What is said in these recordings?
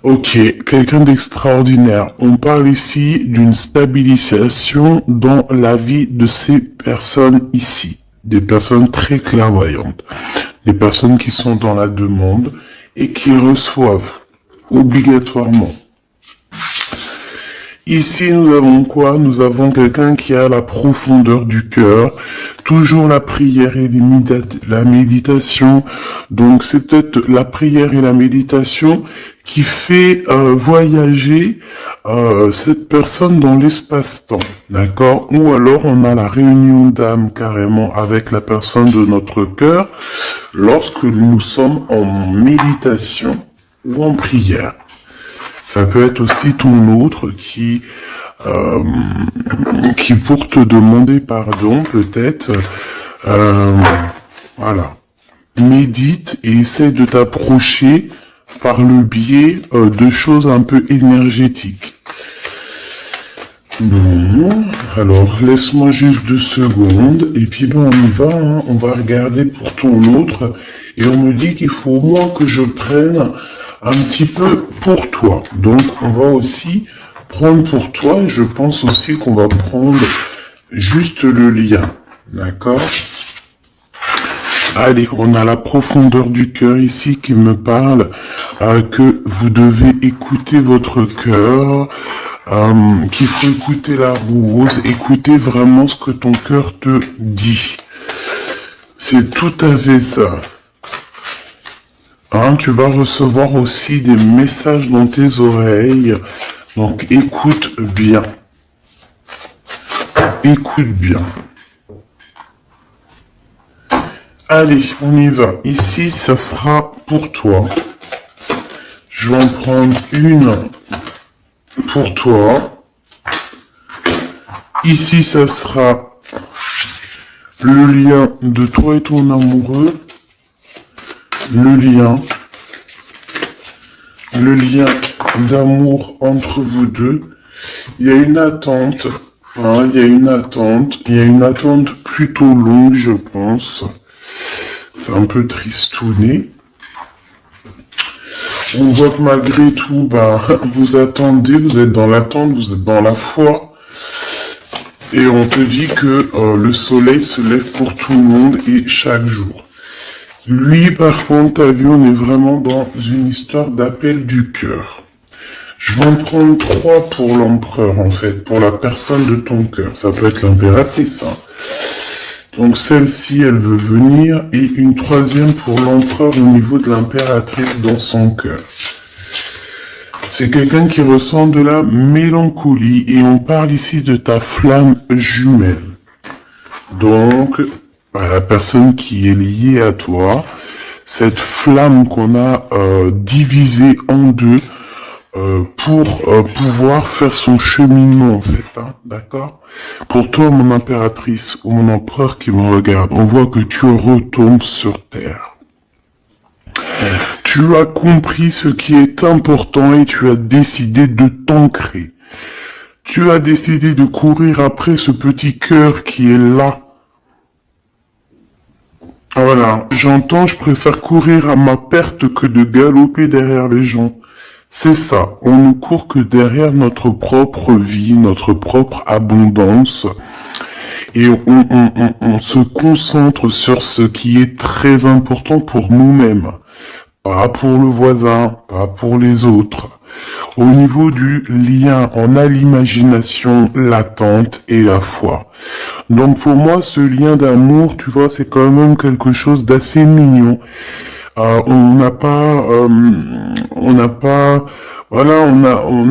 Ok, quelqu'un d'extraordinaire. On parle ici d'une stabilisation dans la vie de ces personnes ici. Des personnes très clairvoyantes. Des personnes qui sont dans la demande et qui reçoivent obligatoirement. Ici, nous avons quoi? Nous avons quelqu'un qui a la profondeur du cœur, toujours la prière et la méditation. Donc, c'est peut-être la prière et la méditation qui fait voyager cette personne dans l'espace-temps, d'accord? Ou alors, on a la réunion d'âme carrément avec la personne de notre cœur lorsque nous sommes en méditation ou en prière. Ça peut être aussi ton autre qui pour te demander pardon, peut-être, voilà, médite et essaie de t'approcher par le biais de choses un peu énergétiques. Bon, alors laisse-moi juste 2 secondes et puis bon, on y va, hein, on va regarder pour ton autre et on me dit qu'il faut au moins que je prenne un petit peu pour toi. Donc, on va aussi prendre pour toi, et je pense aussi qu'on va prendre juste le lien. D'accord? Allez, on a la profondeur du cœur ici qui me parle que vous devez écouter votre cœur, qu'il faut écouter la rose, écouter vraiment ce que ton cœur te dit. C'est tout à fait ça. Hein, tu vas recevoir aussi des messages dans tes oreilles. Donc, écoute bien. Écoute bien. Allez, on y va. Ici, ça sera pour toi. Je vais en prendre une pour toi. Ici, ça sera le lien de toi et ton amoureux. Le lien d'amour entre vous deux. Il y a une attente, hein, il y a une attente plutôt longue, je pense. C'est un peu tristouné. On voit que malgré tout, vous attendez, vous êtes dans l'attente, vous êtes dans la foi. Et on te dit que le soleil se lève pour tout le monde et chaque jour. Lui, par contre, t'as vu, on est vraiment dans une histoire d'appel du cœur. Je vais en prendre 3 pour l'empereur, en fait, pour la personne de ton cœur. Ça peut être l'impératrice, hein. Donc, celle-ci, elle veut venir, et une 3e pour l'empereur au niveau de l'impératrice dans son cœur. C'est quelqu'un qui ressent de la mélancolie, et on parle ici de ta flamme jumelle. Donc, la personne qui est liée à toi, cette flamme qu'on a divisée en 2 pour pouvoir faire son cheminement en fait, hein, d'accord? Pour toi, mon impératrice ou mon empereur qui me regarde, on voit que tu retombes sur terre. Tu as compris ce qui est important et tu as décidé de t'ancrer. Tu as décidé de courir après ce petit cœur qui est là. Voilà, j'entends, je préfère courir à ma perte que de galoper derrière les gens. C'est ça, on ne court que derrière notre propre vie, notre propre abondance. Et on se concentre sur ce qui est très important pour nous-mêmes. Pas pour le voisin, pas pour les autres. Au niveau du lien, on a l'imagination, l'attente et la foi. Donc pour moi, ce lien d'amour, tu vois, c'est quand même quelque chose d'assez mignon. On n'a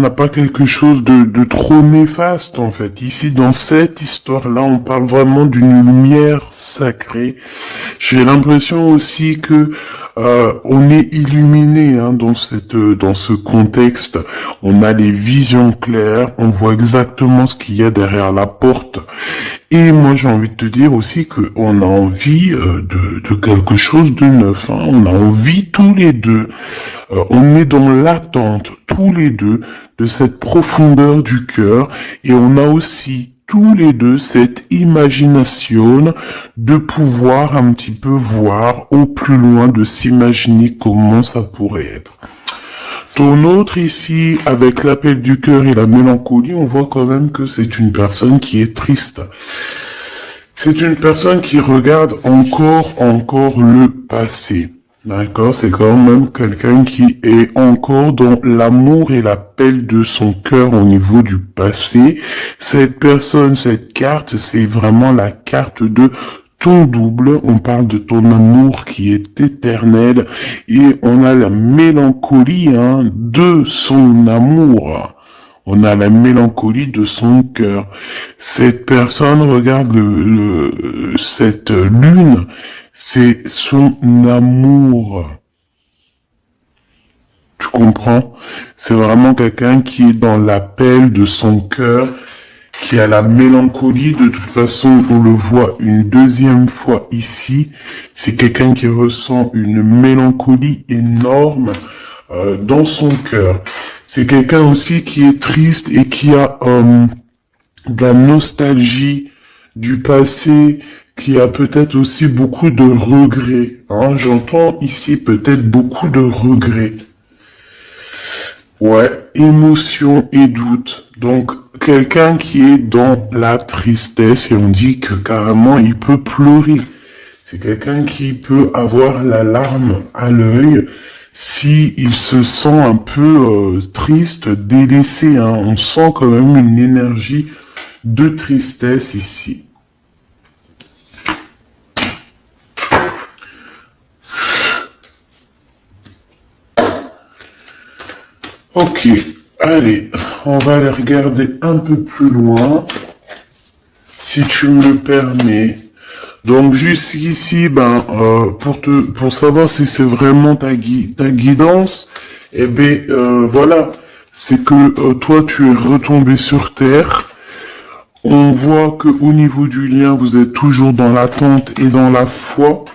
pas quelque chose de trop néfaste en fait. Ici, dans cette histoire-là, on parle vraiment d'une lumière sacrée. J'ai l'impression aussi que on est illuminé hein, dans ce contexte. On a les visions claires, on voit exactement ce qu'il y a derrière la porte. Et moi, j'ai envie de te dire aussi que on a envie de quelque chose de neuf. Hein. On a envie tous les deux. On est dans l'attente tous les deux de cette profondeur du cœur. Et on a aussi tous les deux cette imagination de pouvoir un petit peu voir au plus loin, de s'imaginer comment ça pourrait être. Ton autre ici, avec l'appel du cœur et la mélancolie, on voit quand même que c'est une personne qui est triste. C'est une personne qui regarde encore le passé. D'accord? C'est quand même quelqu'un qui est encore dans l'amour et l'appel de son cœur au niveau du passé. Cette personne, cette carte, c'est vraiment la carte de ton double. On parle de ton amour qui est éternel et on a la mélancolie de son amour. On a la mélancolie de son cœur. Cette personne regarde cette lune, c'est son amour. Tu comprends? C'est vraiment quelqu'un qui est dans l'appel de son cœur, qui a la mélancolie. De toute façon, on le voit une deuxième fois ici. C'est quelqu'un qui ressent une mélancolie énorme dans son cœur. C'est quelqu'un aussi qui est triste et qui a de la nostalgie du passé, qui a peut-être aussi beaucoup de regrets. J'entends ici peut-être beaucoup de regrets. Ouais, émotion et doute. Donc, quelqu'un qui est dans la tristesse et on dit que carrément il peut pleurer. C'est quelqu'un qui peut avoir la larme à l'œil si il se sent un peu triste, délaissé. On sent quand même une énergie de tristesse ici. Ok, allez, on va aller regarder un peu plus loin, si tu me le permets. Donc jusqu'ici, pour savoir si c'est vraiment ta guidance, eh bien voilà, c'est que toi tu es retombé sur terre. On voit que au niveau du lien, vous êtes toujours dans l'attente et dans la foi.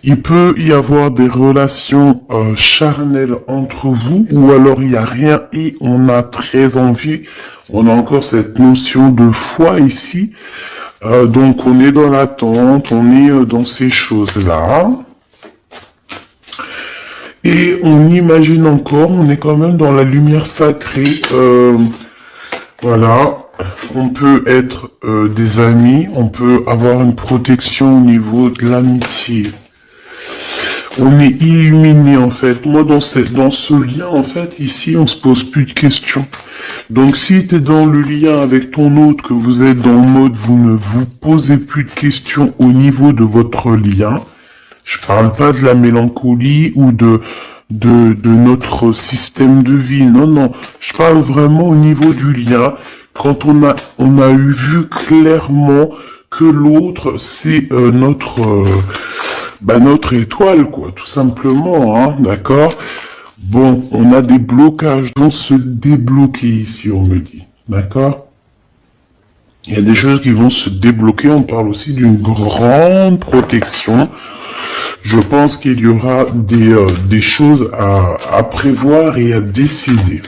Il peut y avoir des relations charnelles entre vous, ou alors il n'y a rien et on a très envie. On a encore cette notion de foi ici. Donc on est dans l'attente, on est dans ces choses-là. Et on imagine encore, on est quand même dans la lumière sacrée. Voilà, on peut être des amis, on peut avoir une protection au niveau de l'amitié. On est illuminé en fait. Moi dans ce lien en fait, ici on se pose plus de questions. Donc si tu es dans le lien avec ton autre, que vous êtes dans le mode vous ne vous posez plus de questions au niveau de votre lien, je parle pas de la mélancolie ou de notre système de vie, non, je parle vraiment au niveau du lien, quand on a vu clairement que l'autre c'est notre étoile, quoi, tout simplement, d'accord? Bon, on a des blocages, vont se débloquer ici, on me dit, d'accord? Il y a des choses qui vont se débloquer, on parle aussi d'une grande protection. Je pense qu'il y aura des choses à prévoir et à décider.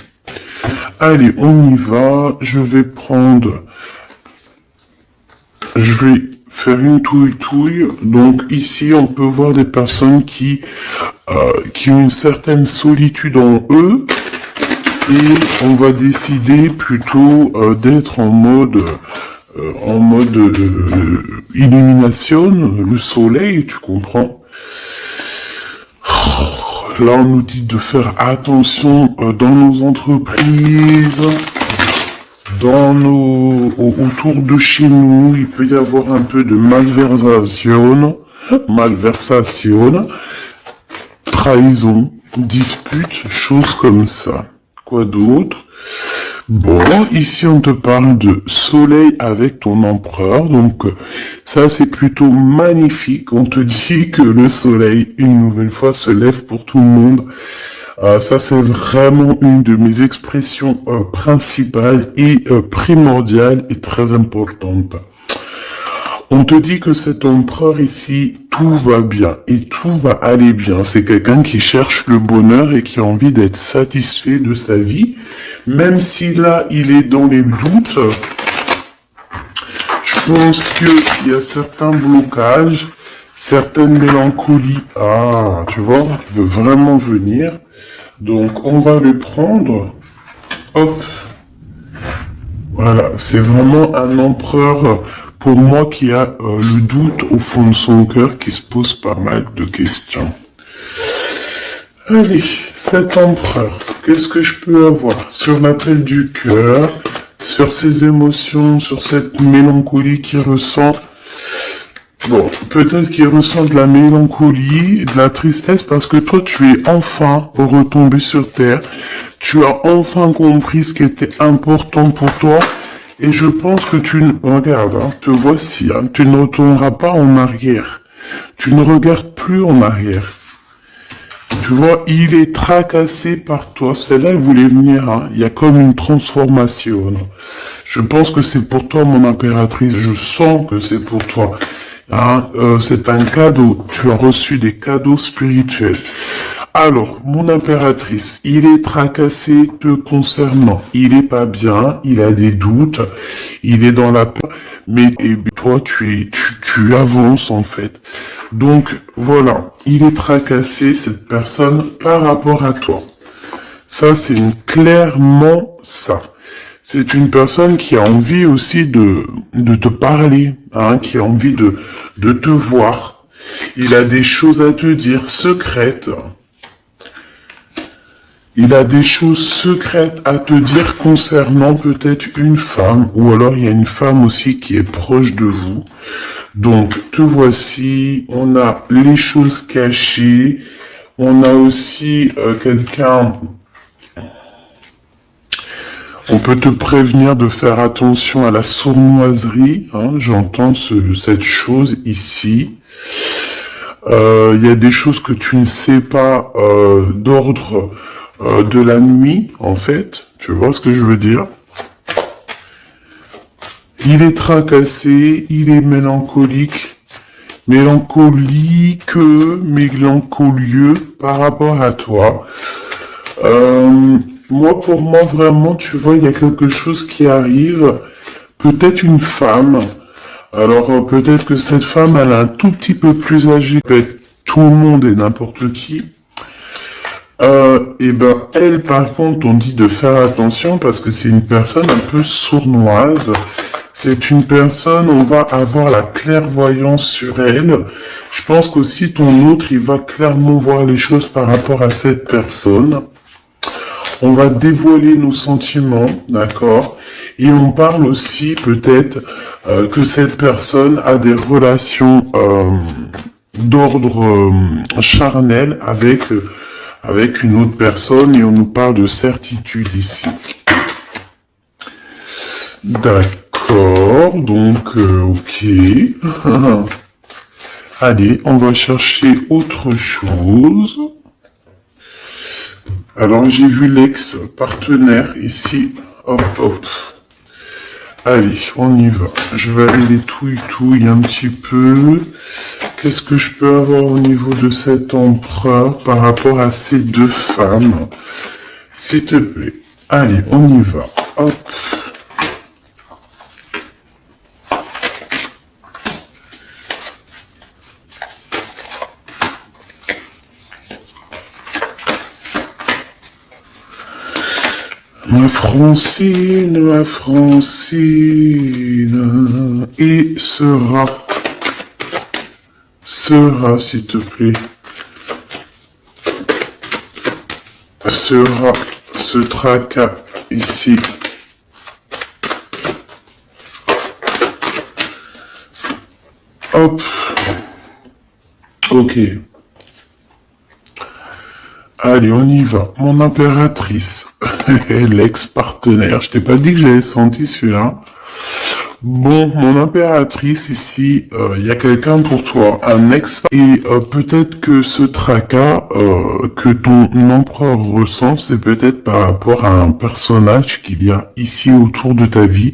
Allez, on y va, je vais faire une touille. Donc ici, on peut voir des personnes qui ont une certaine solitude en eux. Et on va décider plutôt d'être en mode illumination, le soleil, tu comprends. Là, on nous dit de faire attention dans nos entreprises, autour de chez nous, il peut y avoir un peu de malversation, trahison, dispute, choses comme ça. Quoi d'autre? Bon, ici on te parle de soleil avec ton empereur, donc ça c'est plutôt magnifique. On te dit que le soleil, une nouvelle fois, se lève pour tout le monde. Ça c'est vraiment une de mes expressions principales et primordiales et très importantes. On te dit que cet empereur ici, tout va bien et tout va aller bien. C'est quelqu'un qui cherche le bonheur et qui a envie d'être satisfait de sa vie. Même si là, il est dans les doutes, pense qu'il y a certains blocages, certaines mélancolies. Ah, tu vois, il veut vraiment venir. Donc, on va le prendre. Hop. Voilà, c'est vraiment un empereur pour moi qui a le doute au fond de son cœur, qui se pose pas mal de questions. Allez, cet empereur, qu'est-ce que je peux avoir sur l'appel du cœur, sur ses émotions, sur cette mélancolie qu'il ressent? Bon, peut-être qu'il ressent de la mélancolie, de la tristesse, parce que toi, tu es enfin retombé sur terre. Tu as enfin compris ce qui était important pour toi. Et je pense que tu ne... Regarde, hein, te voici, hein, tu ne retourneras pas en arrière. Tu ne regardes plus en arrière. Tu vois, il est tracassé par toi. Celle-là, elle voulait venir. Hein. Il y a comme une transformation. Je pense que c'est pour toi, mon impératrice. Je sens que c'est pour toi. Hein, c'est un cadeau. Tu as reçu des cadeaux spirituels. Alors, mon impératrice, il est tracassé te concernant. Il est pas bien, il a des doutes, il est dans la peur, mais toi, tu avances en fait. Donc, voilà, il est tracassé, cette personne, par rapport à toi. Ça, c'est clairement ça. C'est une personne qui a envie aussi de te parler, hein, qui a envie de te voir. Il a des choses à te dire, secrètes. Il a des choses secrètes à te dire concernant peut-être une femme, ou alors il y a une femme aussi qui est proche de vous. Donc, te voici, on a les choses cachées, on a aussi quelqu'un... On peut te prévenir de faire attention à la sournoiserie, hein, j'entends cette chose ici. Il y a des choses que tu ne sais pas d'ordre... de la nuit, en fait. Tu vois ce que je veux dire? Il est tracassé, il est mélancolique, mélancolieux par rapport à toi. Pour moi, vraiment, tu vois, il y a quelque chose qui arrive. Peut-être une femme. Alors, peut-être que cette femme, elle est un tout petit peu plus âgée que tout le monde et n'importe qui. Elle, par contre, on dit de faire attention parce que c'est une personne un peu sournoise. C'est une personne, on va avoir la clairvoyance sur elle. Je pense qu'aussi ton autre, il va clairement voir les choses par rapport à cette personne. On va dévoiler nos sentiments, d'accord? Et on parle aussi peut-être que cette personne a des relations d'ordre charnel avec une autre personne, et on nous parle de certitude ici. D'accord, donc, ok. Allez, on va chercher autre chose. Alors, j'ai vu l'ex-partenaire ici. Hop, hop. Allez, on y va. Je vais aller les touiller un petit peu. Qu'est-ce que je peux avoir au niveau de cet empereur par rapport à ces deux femmes? S'il te plaît. Allez, on y va. Hop. Ma Francine, et sera, s'il te plaît, sera ce tracas ici. Hop. Ok. Allez, on y va. Mon impératrice. L'ex-partenaire. Je t'ai pas dit que j'avais senti celui-là. Bon, mon impératrice, ici, il y a quelqu'un pour toi, un ex, et peut-être que ce tracas que ton empereur ressent, c'est peut-être par rapport à un personnage qu'il y a ici autour de ta vie.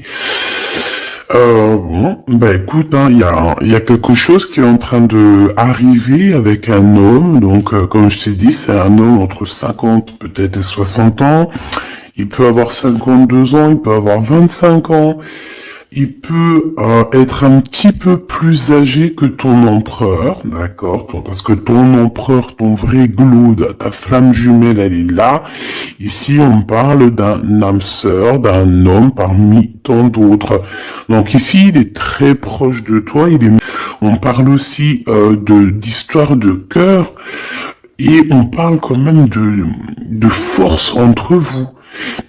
Écoute, hein, il y a quelque chose qui est en train de arriver avec un homme. Donc, comme je t'ai dit, c'est un homme entre 50 peut-être et 60 ans. Il peut avoir 52 ans, il peut avoir 25 ans. il peut être un petit peu plus âgé que ton empereur, d'accord? Parce que ton empereur, ton vrai Glaude, ta flamme jumelle, elle est là. Ici, on parle d'un âme sœur, d'un homme parmi tant d'autres. Donc ici, il est très proche de toi. On parle aussi d'histoire de cœur. Et on parle quand même de force entre vous.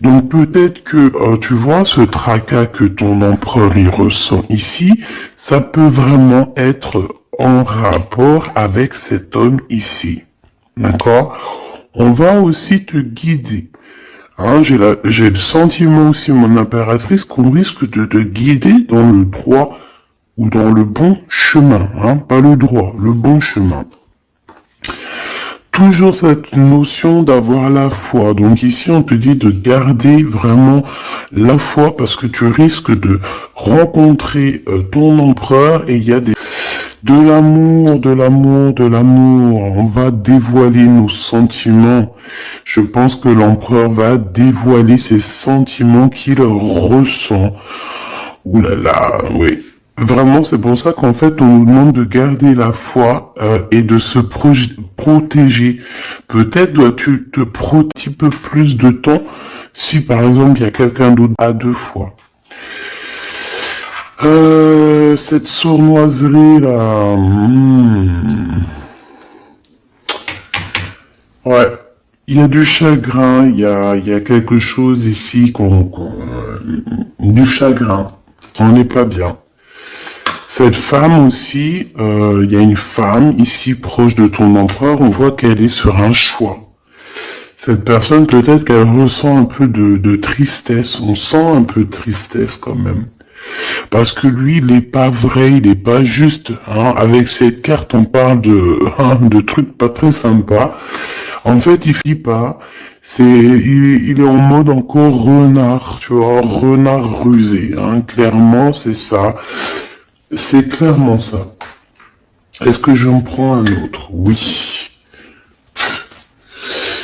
Donc peut-être que, tu vois, ce tracas que ton empereur y ressent ici, ça peut vraiment être en rapport avec cet homme ici. D'accord? On va aussi te guider. Hein, j'ai le sentiment aussi, mon impératrice, qu'on risque de te guider dans le droit ou dans le bon chemin. Hein, pas le droit, le bon chemin. Toujours cette notion d'avoir la foi. Donc ici, on te dit de garder vraiment la foi parce que tu risques de rencontrer ton empereur et il y a de l'amour, de l'amour, de l'amour. On va dévoiler nos sentiments. Je pense que l'empereur va dévoiler ses sentiments qu'il ressent. Ouh là là, oui. Vraiment, c'est pour ça qu'en fait, on nous demande de garder la foi et de se protéger. Peut-être dois-tu te protéger un petit peu plus de temps si, par exemple, il y a quelqu'un d'autre à 2 fois. Cette sournoiserie là. Ouais. Il y a du chagrin, il y a quelque chose ici du chagrin. On n'est pas bien. Cette femme aussi, il y a une femme ici proche de ton empereur, on voit qu'elle est sur un choix. Cette personne, peut-être qu'elle ressent un peu de tristesse, on sent un peu de tristesse quand même. Parce que lui, il n'est pas vrai, il n'est pas juste. Hein. Avec cette carte, on parle de trucs pas très sympas. En fait, il finit pas. Il est en mode encore renard, tu vois, renard rusé. Hein. Clairement, c'est ça. C'est clairement ça. Est-ce que j'en prends un autre? Oui.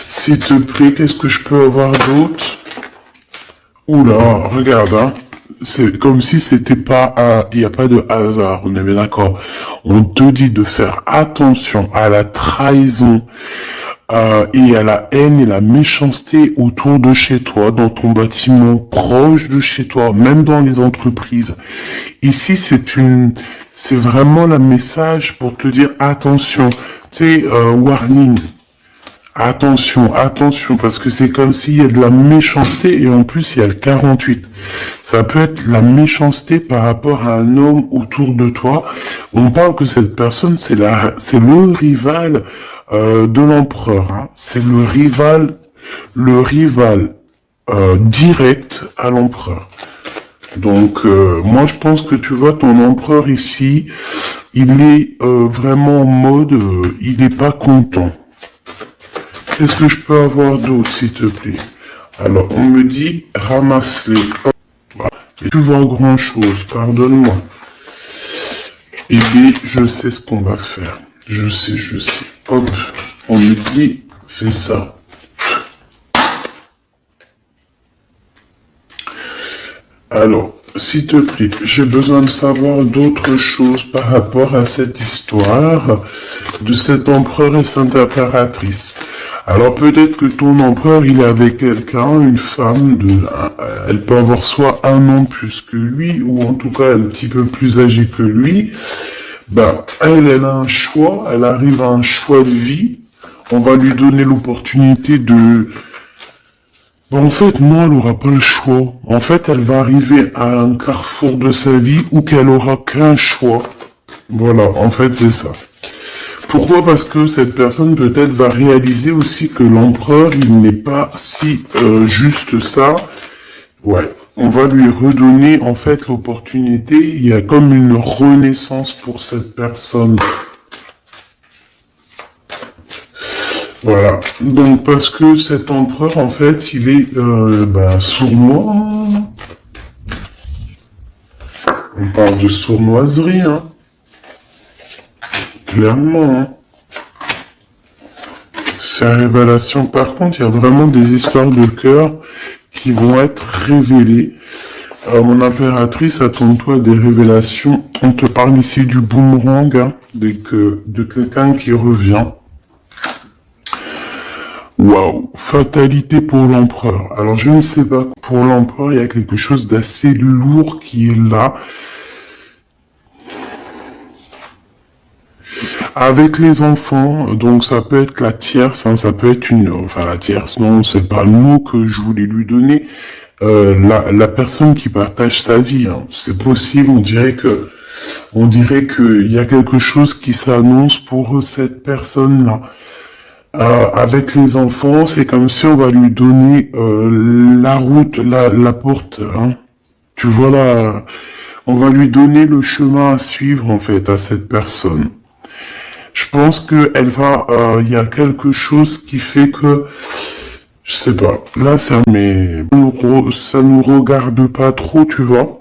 S'il te plaît, qu'est-ce que je peux avoir d'autre? Oula, regarde, hein. C'est comme si c'était pas il n'y a pas de hasard, on est bien d'accord. On te dit de faire attention à la trahison et à la haine et la méchanceté autour de chez toi, dans ton bâtiment, proche de chez toi, même dans les entreprises. Ici, c'est vraiment le message pour te dire attention, tu sais, warning. Attention, attention, parce que c'est comme s'il y a de la méchanceté et en plus il y a le 48. Ça peut être la méchanceté par rapport à un homme autour de toi. On parle que cette personne, c'est le rival de l'empereur. Hein. C'est le rival direct à l'empereur. Donc moi je pense que tu vois ton empereur ici, il est vraiment en mode, il n'est pas content. Qu'est-ce que je peux avoir d'autre, s'il te plaît? Alors, on me dit, ramasse-les. Et tu vois grand-chose, pardonne-moi. Eh bien, je sais ce qu'on va faire. Je sais. Hop, on me dit, fais ça. Alors, s'il te plaît, j'ai besoin de savoir d'autres choses par rapport à cette histoire de cet empereur et cette impératrice. Alors peut-être que ton empereur, il est avec quelqu'un, une femme, elle peut avoir soit un an plus que lui, ou en tout cas un petit peu plus âgée que lui. Ben, elle a un choix, elle arrive à un choix de vie. On va lui donner l'opportunité de... Bon, en fait, non, elle n'aura pas le choix. En fait, elle va arriver à un carrefour de sa vie où qu'elle aura qu'un choix. Voilà, en fait, c'est ça. Pourquoi? Parce que cette personne peut-être va réaliser aussi que l'empereur, il n'est pas si juste ça. Ouais, on va lui redonner en fait l'opportunité. Il y a comme une renaissance pour cette personne. Voilà. Donc parce que cet empereur, en fait, il est sournois. On parle de sournoiserie, hein. Clairement, hein. C'est la révélation. Par contre, il y a vraiment des histoires de cœur qui vont être révélées. Mon impératrice, attends-toi à des révélations. On te parle ici du boomerang, hein, de quelqu'un qui revient. Waouh, fatalité pour l'empereur. Alors je ne sais pas, pour l'empereur, il y a quelque chose d'assez lourd qui est là. Avec les enfants, donc ça peut être la tierce, hein, ça peut être enfin la tierce, non, c'est pas le mot que je voulais lui donner. La personne qui partage sa vie, hein, c'est possible, on dirait qu'il y a quelque chose qui s'annonce pour cette personne-là. Avec les enfants, c'est comme si on va lui donner la route, la porte, hein. Tu vois là, on va lui donner le chemin à suivre en fait à cette personne. Je pense que il y a quelque chose qui fait que, je sais pas, là ça nous regarde pas trop, tu vois.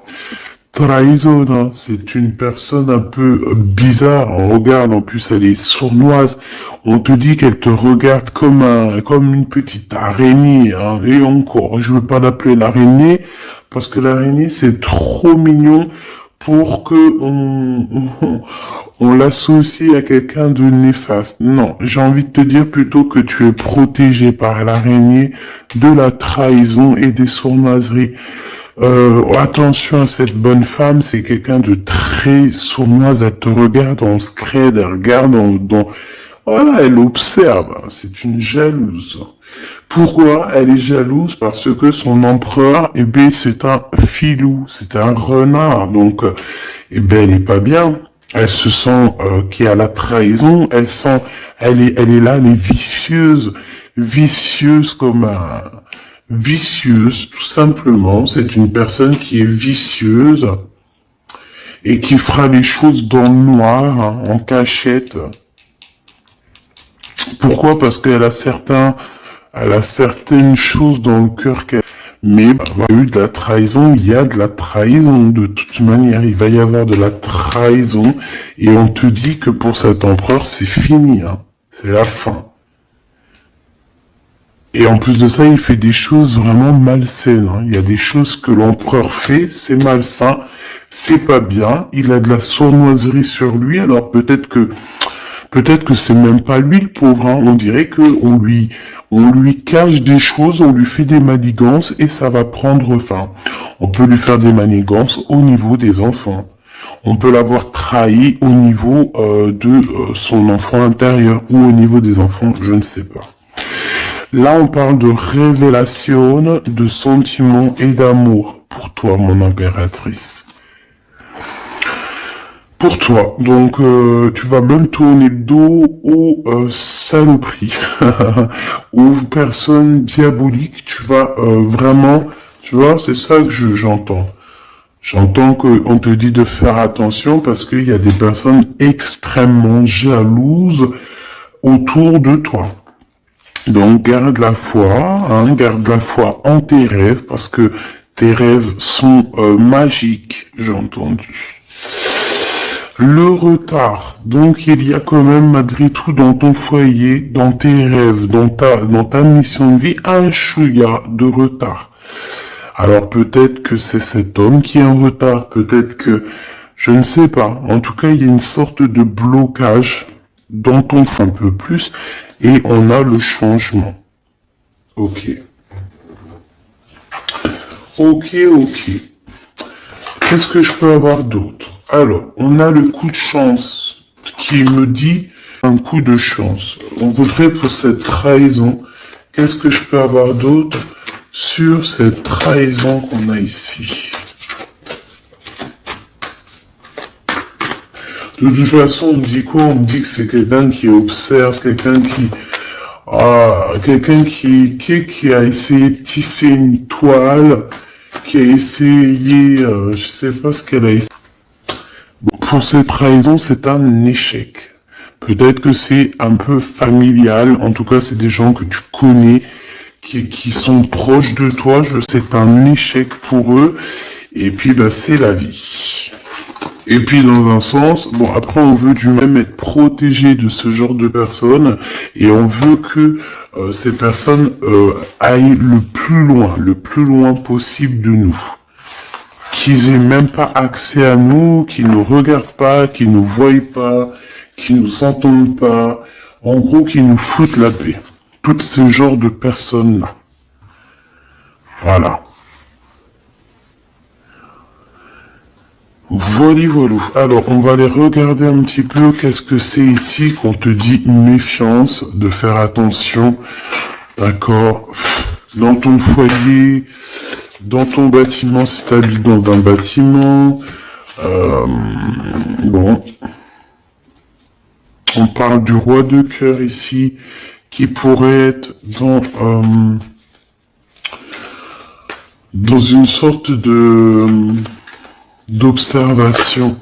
Trahison, hein, c'est une personne un peu bizarre. On regarde, en plus elle est sournoise. On te dit qu'elle te regarde comme une petite araignée, hein. Et encore, je veux pas l'appeler l'araignée, parce que l'araignée c'est trop mignon pour que on l'associe à quelqu'un de néfaste. Non, j'ai envie de te dire plutôt que tu es protégé par l'araignée de la trahison et des sournoiseries. Attention à cette bonne femme, c'est quelqu'un de très sournoise, elle te regarde en scred, elle regarde voilà, elle observe, c'est une jalouse. Pourquoi elle est jalouse? Parce que son empereur, eh ben, c'est un filou, c'est un renard, donc, eh ben, elle est pas bien. Elle se sent qu'il y a la trahison, elle est là, elle est vicieuse comme un, vicieuse, tout simplement. C'est une personne qui est vicieuse et qui fera les choses dans le noir, hein, en cachette. Pourquoi? Parce qu'elle a certaines choses dans le cœur mais il y a eu de la trahison, il y a de la trahison, de toute manière, il va y avoir de la trahison, et on te dit que pour cet empereur, c'est fini, hein, c'est la fin. Et en plus de ça, il fait des choses vraiment malsaines, hein. Il y a des choses que l'empereur fait, c'est malsain, c'est pas bien, il a de la sournoiserie sur lui, alors peut-être que c'est même pas lui le pauvre, hein. On dirait que on lui cache des choses, on lui fait des manigances et ça va prendre fin. On peut lui faire des manigances au niveau des enfants. On peut l'avoir trahi au niveau de son enfant intérieur ou au niveau des enfants, je ne sais pas. Là, on parle de révélation, de sentiments et d'amour pour toi, mon impératrice. Pour toi, donc tu vas même tourner le dos aux saloperies, aux personnes diaboliques. Tu vas vraiment, tu vois, c'est ça que j'entends. J'entends qu'on te dit de faire attention parce qu'il y a des personnes extrêmement jalouses autour de toi. Donc garde la foi, hein, garde la foi en tes rêves parce que tes rêves sont magiques, j'ai entendu. Le retard, donc il y a quand même malgré tout dans ton foyer, dans tes rêves, dans ta mission de vie, un chouïa de retard. Alors peut-être que c'est cet homme qui est en retard, peut-être que, je ne sais pas, en tout cas il y a une sorte de blocage dans ton fond un peu plus, et on a le changement. Ok. Qu'est-ce que je peux avoir d'autre? Alors, on a le coup de chance qui me dit un coup de chance. On voudrait pour cette trahison. Qu'est-ce que je peux avoir d'autre sur cette trahison qu'on a ici? De toute façon, on me dit quoi? On me dit que c'est quelqu'un qui observe, quelqu'un qui a essayé de tisser une toile, qui a essayé, je sais pas ce qu'elle a essayé. Bon, pour cette trahison, c'est un échec. Peut-être que c'est un peu familial, en tout cas c'est des gens que tu connais, qui sont proches de toi, c'est un échec pour eux, et puis bah, c'est la vie. Et puis dans un sens, bon après on veut du même être protégé de ce genre de personnes, et on veut que ces personnes aillent le plus loin possible de nous. qu'ils aient même pas accès à nous, qu'ils nous regardent pas, qu'ils nous voient pas, qu'ils nous entendent pas, en gros qu'ils nous foutent la paix. Tous ces genres de personnes-là. Voilà. Voilà, voilà. Alors, on va aller regarder un petit peu qu'est-ce que c'est ici qu'on te dit méfiance, de faire attention, d'accord, dans ton foyer, dans ton bâtiment, si tu habites dans un bâtiment, bon, on parle du roi de cœur ici, qui pourrait être dans une sorte d'observation.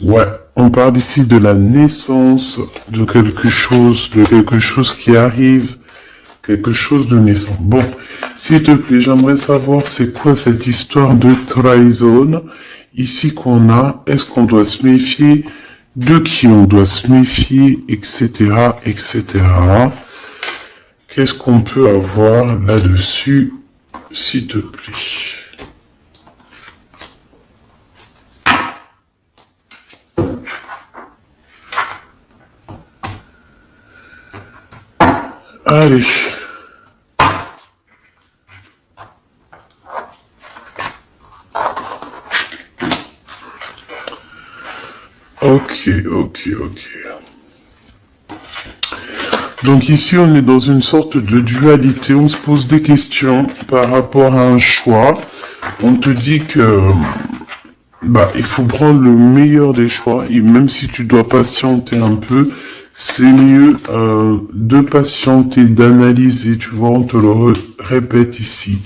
Ouais, on parle ici de la naissance de quelque chose qui arrive, quelque chose de naissant. Bon, s'il te plaît, j'aimerais savoir c'est quoi cette histoire de trahison ici qu'on a. Est-ce qu'on doit se méfier? De qui on doit se méfier, etc., etc. Qu'est-ce qu'on peut avoir là-dessus, s'il te plaît? Allez. Ok. Donc ici, on est dans une sorte de dualité. On se pose des questions par rapport à un choix. On te dit que il faut prendre le meilleur des choix. Et même si tu dois patienter un peu, c'est mieux de patienter, d'analyser. Tu vois, on te le répète ici.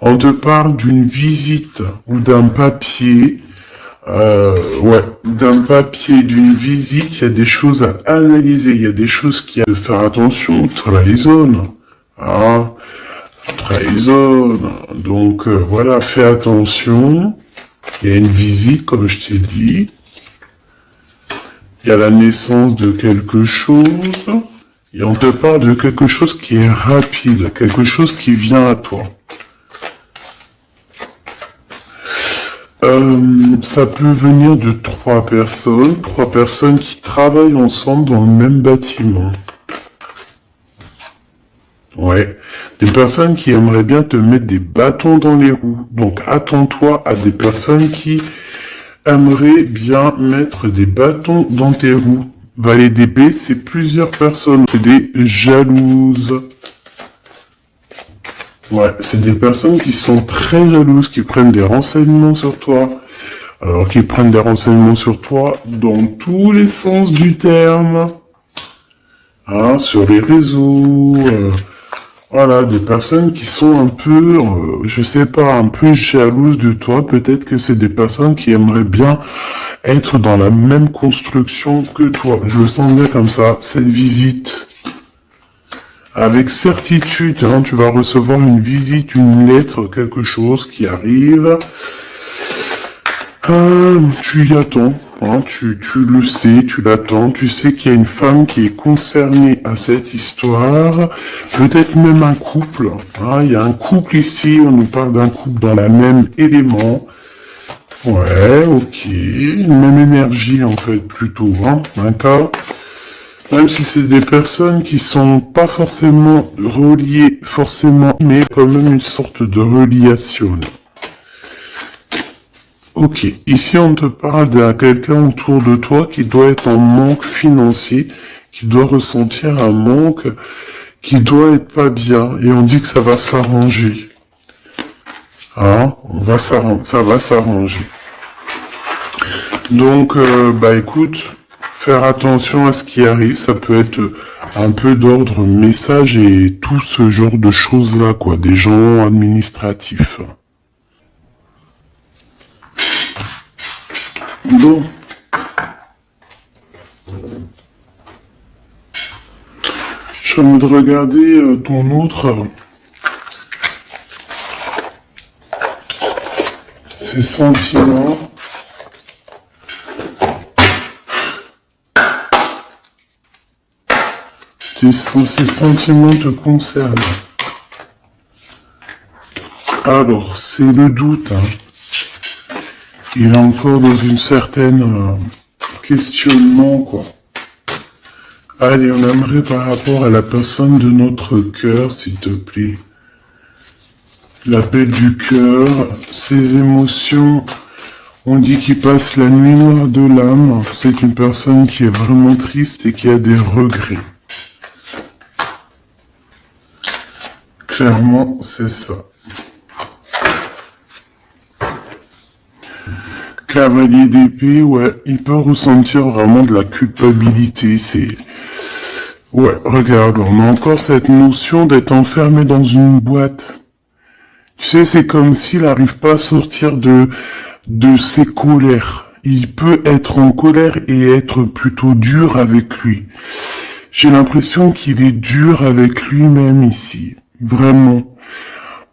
On te parle d'une visite ou d'un papier. D'un papier, d'une visite, il y a des choses à analyser, il y a des choses qui a de faire attention, trahison, trahison, donc voilà, fais attention, il y a une visite, comme je t'ai dit, il y a la naissance de quelque chose, et on te parle de quelque chose qui est rapide, quelque chose qui vient à toi. Ça peut venir de trois personnes qui travaillent ensemble dans le même bâtiment. Ouais, des personnes qui aimeraient bien te mettre des bâtons dans les roues. Donc attends-toi à des personnes qui aimeraient bien mettre des bâtons dans tes roues. Valet d'épée, c'est plusieurs personnes, c'est des jalouses. Ouais, c'est des personnes qui sont très jalouses, qui prennent des renseignements sur toi. Alors, qui prennent des renseignements sur toi dans tous les sens du terme. Sur les réseaux. Voilà, des personnes qui sont un peu, je sais pas, un peu jalouses de toi. Peut-être que c'est des personnes qui aimeraient bien être dans la même construction que toi. Je le sens bien comme ça, cette visite. Avec certitude, tu vas recevoir une visite, une lettre, quelque chose qui arrive. Tu y attends, tu le sais, tu l'attends, tu sais qu'il y a une femme qui est concernée à cette histoire, peut-être même un couple. Il y a un couple ici, on nous parle d'un couple dans la même élément. Ouais, ok, même énergie en fait plutôt, d'accord. Même si c'est des personnes qui sont pas forcément reliées, mais quand même une sorte de reliation. Ok, ici on te parle de quelqu'un autour de toi qui doit être en manque financier, qui doit ressentir un manque, qui doit être pas bien, et on dit que ça va s'arranger. Ça va s'arranger. Donc, écoute, faire attention à ce qui arrive, ça peut être un peu d'ordre message et tout ce genre de choses-là, quoi, des gens administratifs. Bon. Je suis en train de regarder ton autre. Ses sentiments. Ces sentiments te concernent. Alors, c'est le doute, hein. Il est encore dans une certaine questionnement, quoi. Allez, on aimerait par rapport à la personne de notre cœur, s'il te plaît. L'appel du cœur, ses émotions. On dit qu'il passe la nuit noire de l'âme. C'est une personne qui est vraiment triste et qui a des regrets. Clairement, c'est ça. Cavalier d'épée, ouais, il peut ressentir vraiment de la culpabilité. Ouais, regarde, on a encore cette notion d'être enfermé dans une boîte. Tu sais, c'est comme s'il n'arrive pas à sortir de ses colères. Il peut être en colère et être plutôt dur avec lui. J'ai l'impression qu'il est dur avec lui-même ici. Vraiment.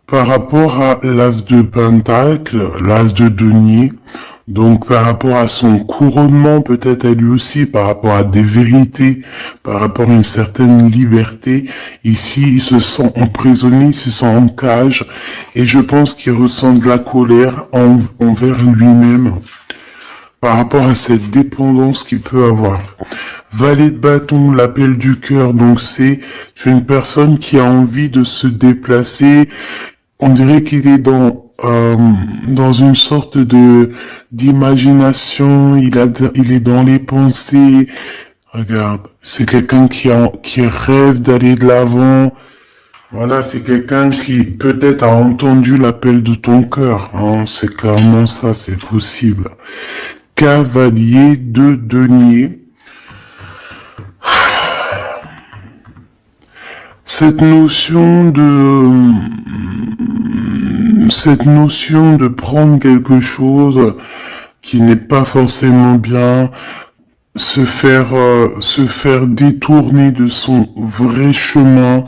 Par rapport à l'as de pentacle, l'as de denier, donc par rapport à son couronnement, peut-être à lui aussi, par rapport à des vérités, par rapport à une certaine liberté, ici il se sent emprisonné, il se sent en cage, et je pense qu'il ressent de la colère envers lui-même, par rapport à cette dépendance qu'il peut avoir. Valet de bâton, l'appel du cœur, donc c'est une personne qui a envie de se déplacer. On dirait qu'il est dans une sorte d'imagination, il est dans les pensées. Regarde, c'est quelqu'un qui rêve d'aller de l'avant. Voilà, c'est quelqu'un qui peut-être a entendu l'appel de ton cœur, hein. C'est clairement ça, c'est possible. Cavalier de denier. Cette notion de prendre quelque chose qui n'est pas forcément bien, se faire détourner de son vrai chemin.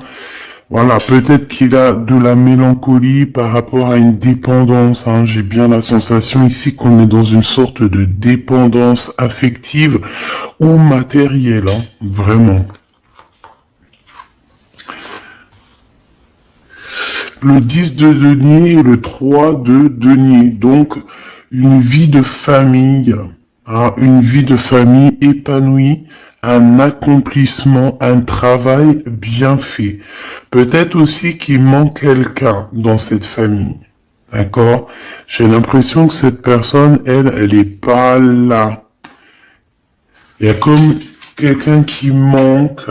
Voilà, peut-être qu'il a de la mélancolie par rapport à une dépendance, hein. J'ai bien la sensation ici qu'on est dans une sorte de dépendance affective ou matérielle, hein, vraiment. Le 10 de denier et le 3 de denier. Donc, une vie de famille, hein, une vie de famille épanouie, un accomplissement, un travail bien fait. Peut-être aussi qu'il manque quelqu'un dans cette famille. D'accord? J'ai l'impression que cette personne, elle est pas là. Il y a comme quelqu'un qui manque.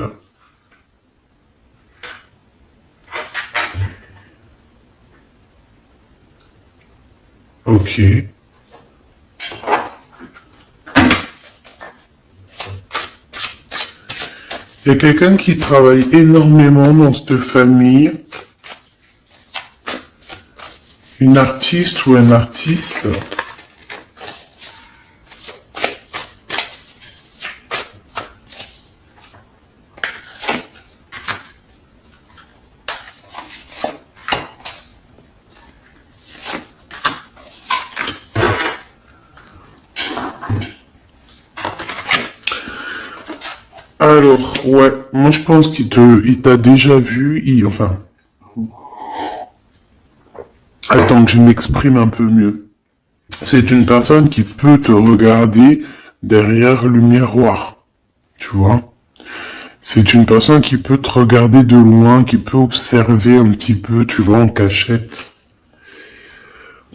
Ok. Il y a quelqu'un qui travaille énormément dans cette famille. Une artiste ou un artiste. Alors, ouais, moi je pense qu'il t'a déjà vu, enfin, attends que je m'exprime un peu mieux. C'est une personne qui peut te regarder derrière le miroir, tu vois. C'est une personne qui peut te regarder de loin, qui peut observer un petit peu, tu vois, en cachette.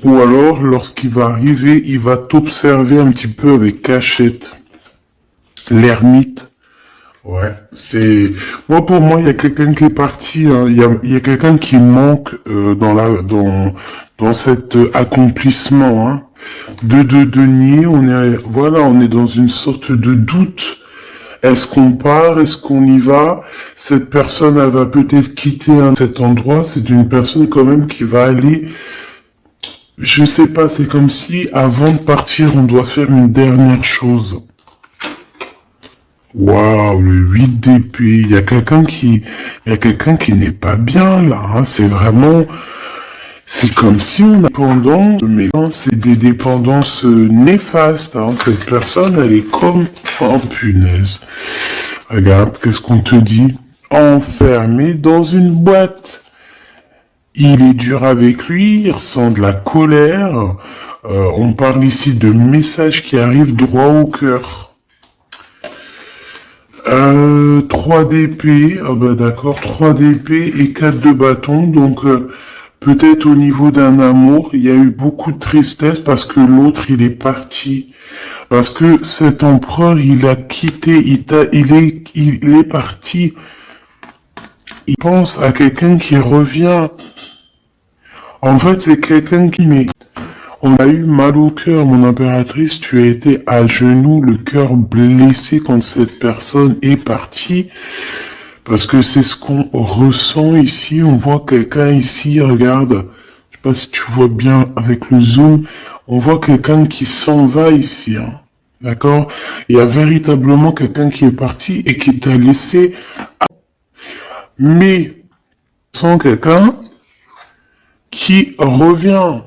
Ou alors, lorsqu'il va arriver, il va t'observer un petit peu avec cachette. L'ermite. Ouais, moi pour moi il y a quelqu'un qui est parti, hein. Il y a quelqu'un qui manque dans cet accomplissement, hein. De denier, on est dans une sorte de doute. Est-ce qu'on part, est-ce qu'on y va? Cette personne elle va peut-être quitter cet endroit. C'est une personne quand même qui va aller. Je sais pas, c'est comme si avant de partir on doit faire une dernière chose. Waouh, le 8 d'épée, il y a quelqu'un qui n'est pas bien, là, hein. C'est comme si on a dépendance, mais non, c'est des dépendances néfastes, hein. Cette personne, elle est comme, oh punaise. Regarde, qu'est-ce qu'on te dit? Enfermé dans une boîte. il est dur avec lui, il ressent de la colère. On parle ici de messages qui arrivent droit au cœur. 3 d'épée, ah bah d'accord, 3 d'épée et 4 de bâton, donc peut-être au niveau d'un amour, il y a eu beaucoup de tristesse parce que l'autre il est parti. Parce que cet empereur, il a quitté, il est parti. Il pense à quelqu'un qui revient. En fait, c'est quelqu'un qui met. On a eu mal au cœur, mon impératrice. Tu as été à genoux, le cœur blessé quand cette personne est partie. Parce que c'est ce qu'on ressent ici. On voit quelqu'un ici, regarde. Je sais pas si tu vois bien avec le zoom. On voit quelqu'un qui s'en va ici, hein. D'accord? Il y a véritablement quelqu'un qui est parti et qui t'a laissé. Mais, sans quelqu'un qui revient.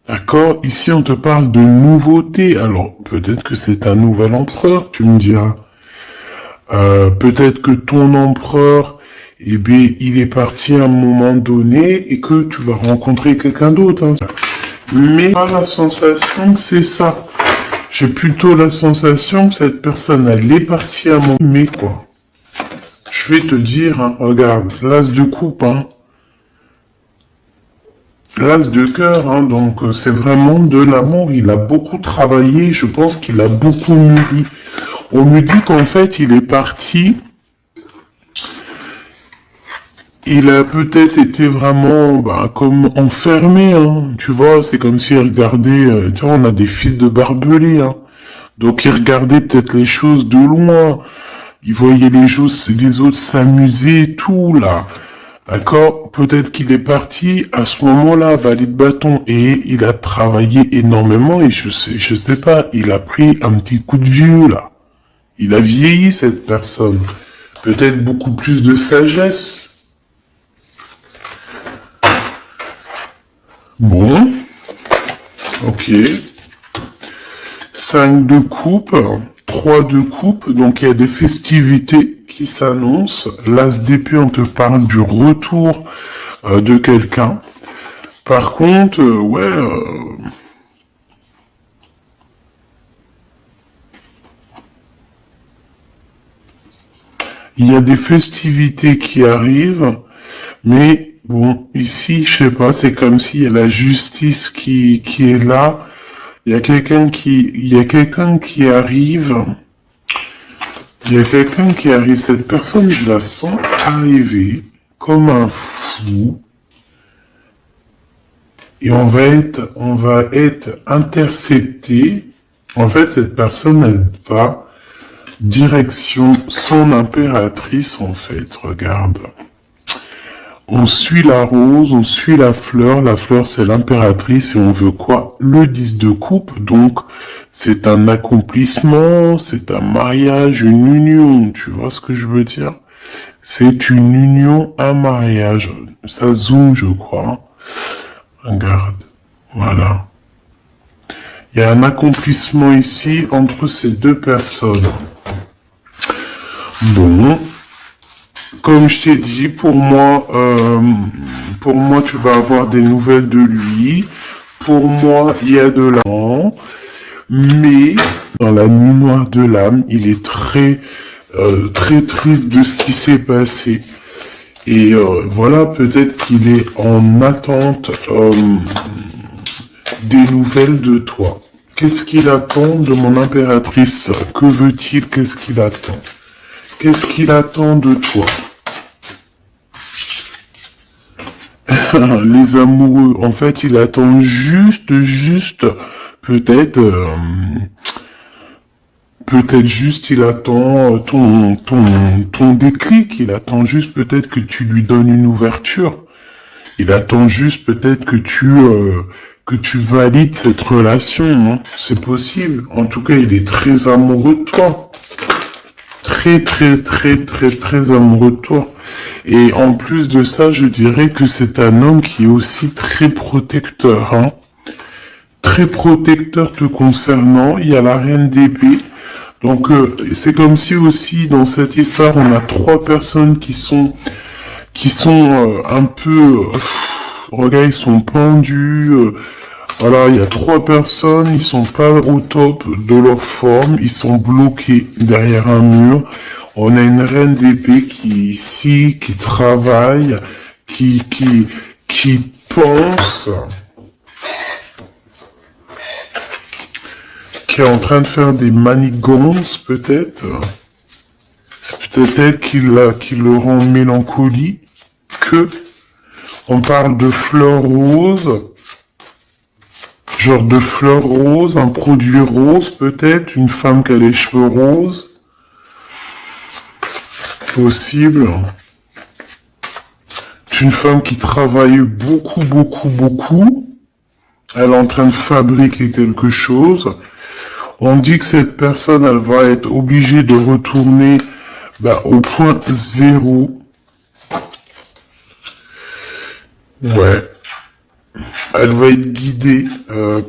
D'accord? Ici, on te parle de nouveauté. Alors, peut-être que c'est un nouvel empereur, tu me diras. Peut-être que ton empereur, eh bien, il est parti à un moment donné et que tu vas rencontrer quelqu'un d'autre, hein. Mais pas la sensation que c'est ça. J'ai plutôt la sensation que cette personne, elle est partie à mon... Mais quoi? Je vais te dire, hein, regarde, l'as de coupe, hein. L'as de cœur, hein, donc c'est vraiment de l'amour. Il a beaucoup travaillé, je pense qu'il a beaucoup mûri. On me dit qu'en fait, il est parti... Il a peut-être été vraiment comme enfermé, hein. Tu vois, c'est comme s'il regardait, tu vois, on a des fils de barbelés, hein. Donc il regardait peut-être les choses de loin. Il voyait les autres s'amuser et tout, là. D'accord? Peut-être qu'il est parti à ce moment-là, valet de bâton, et il a travaillé énormément, et je sais pas, il a pris un petit coup de vieux, là. Il a vieilli, cette personne. Peut-être beaucoup plus de sagesse. Bon, ok. 5 de coupe, 3 de coupe, donc il y a des festivités qui s'annoncent. L'as d'épée, on te parle du retour de quelqu'un. Par contre, il y a des festivités qui arrivent, mais bon, ici, je sais pas, c'est comme s'il y a la justice qui est là. Il y a quelqu'un qui arrive. Il y a quelqu'un qui arrive. Cette personne, je la sens arriver comme un fou. Et on va être intercepté. En fait, cette personne, elle va direction son impératrice, en fait. Regarde. On suit la rose, on suit la fleur c'est l'impératrice et on veut quoi? Le 10 de coupe, donc c'est un accomplissement, c'est un mariage, une union, tu vois ce que je veux dire? C'est une union, un mariage, ça zoome je crois, regarde, voilà. Il y a un accomplissement ici entre ces deux personnes. Bon... Comme je t'ai dit, pour moi, tu vas avoir des nouvelles de lui. Pour moi, il y a de l'âme. Mais, dans la nuit noire de l'âme, il est très triste de ce qui s'est passé. Et voilà, peut-être qu'il est en attente des nouvelles de toi. Qu'est-ce qu'il attend de mon impératrice? Que veut-il? Qu'est-ce qu'il attend? Qu'est-ce qu'il attend de toi? Les amoureux, en fait, il attend juste, peut-être juste, il attend ton déclic, il attend juste peut-être que tu lui donnes une ouverture. Il attend juste peut-être que tu valides cette relation, hein. C'est possible. En tout cas, il est très amoureux de toi. Très amoureux de toi. Et en plus de ça, je dirais que c'est un homme qui est aussi très protecteur, hein. Très protecteur te concernant. Il y a la reine d'épée. Donc, c'est comme si aussi, dans cette histoire, on a 3 personnes qui qui sont un peu... regarde, ils sont pendus. Voilà, il y a 3 personnes, ils sont pas au top de leur forme, ils sont bloqués derrière un mur. On a une reine d'épée qui ici, qui travaille, qui pense, qui est en train de faire des manigances peut-être. C'est peut-être elle qui le rend mélancolie. On parle de fleurs roses. Genre de fleurs roses, un produit rose peut-être, une femme qui a les cheveux roses. Possible. C'est une femme qui travaille beaucoup, beaucoup, beaucoup. Elle est en train de fabriquer quelque chose. On dit que cette personne, elle va être obligée de retourner au point zéro. Ouais. Elle va être guidée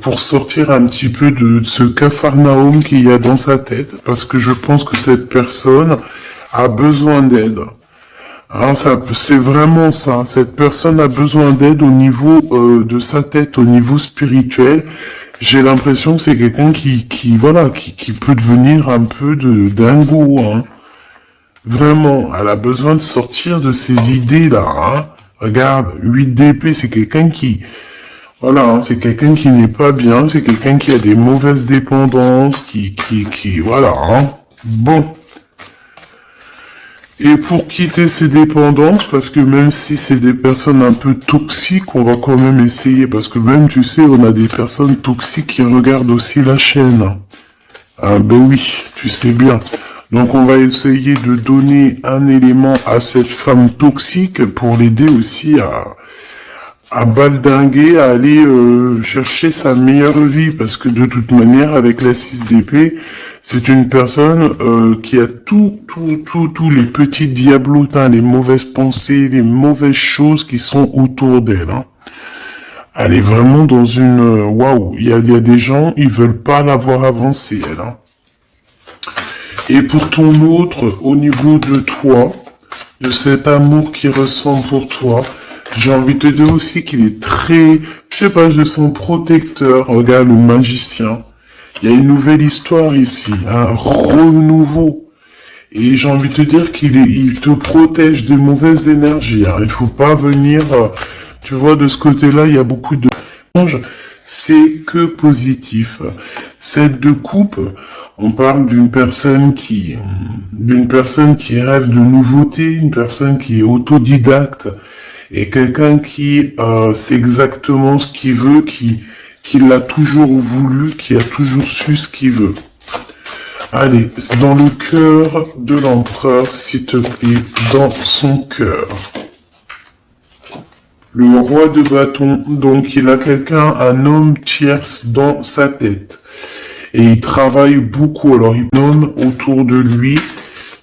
pour sortir un petit peu de ce capharnaüm qu'il y a dans sa tête, parce que je pense que cette personne a besoin d'aide. Hein, c'est vraiment ça. Cette personne a besoin d'aide au niveau de sa tête, au niveau spirituel. J'ai l'impression que c'est quelqu'un qui peut devenir un peu de dingo. Hein. Vraiment, elle a besoin de sortir de ces idées-là. Hein. Regarde, 8 d'épée, c'est quelqu'un qui... Voilà, hein, c'est quelqu'un qui n'est pas bien, c'est quelqu'un qui a des mauvaises dépendances, voilà, hein. Bon. Et pour quitter ces dépendances, parce que même si c'est des personnes un peu toxiques, on va quand même essayer, parce que même, tu sais, on a des personnes toxiques qui regardent aussi la chaîne. Ah ben oui, tu sais bien. Donc on va essayer de donner un élément à cette femme toxique pour l'aider aussi à baldinguer, à aller chercher sa meilleure vie, parce que de toute manière, avec la 6 d'épée, c'est une personne qui a tous les petits diablotins, les mauvaises pensées, les mauvaises choses qui sont autour d'elle. Hein. Elle est vraiment dans une... Waouh, il y a des gens, ils veulent pas la voir avancer, elle. Hein. Et pour ton autre, au niveau de toi, de cet amour qu'il ressent pour toi, j'ai envie de te dire aussi qu'il est très, je sais pas, je sens protecteur. Regarde le magicien. Il y a une nouvelle histoire ici, un renouveau. Et j'ai envie de te dire il te protège des mauvaises énergies. Hein. Il faut pas venir, tu vois, de ce côté-là, il y a beaucoup de... C'est que positif. Cette de coupe, on parle d'une personne qui rêve de nouveautés, une personne qui est autodidacte, et quelqu'un qui sait exactement ce qu'il veut, qui l'a toujours voulu, qui a toujours su ce qu'il veut. Allez, dans le cœur de l'empereur, s'il te plaît, dans son cœur. Le roi de bâton, donc il a quelqu'un, un homme tierce dans sa tête. Et il travaille beaucoup, alors il nomme autour de lui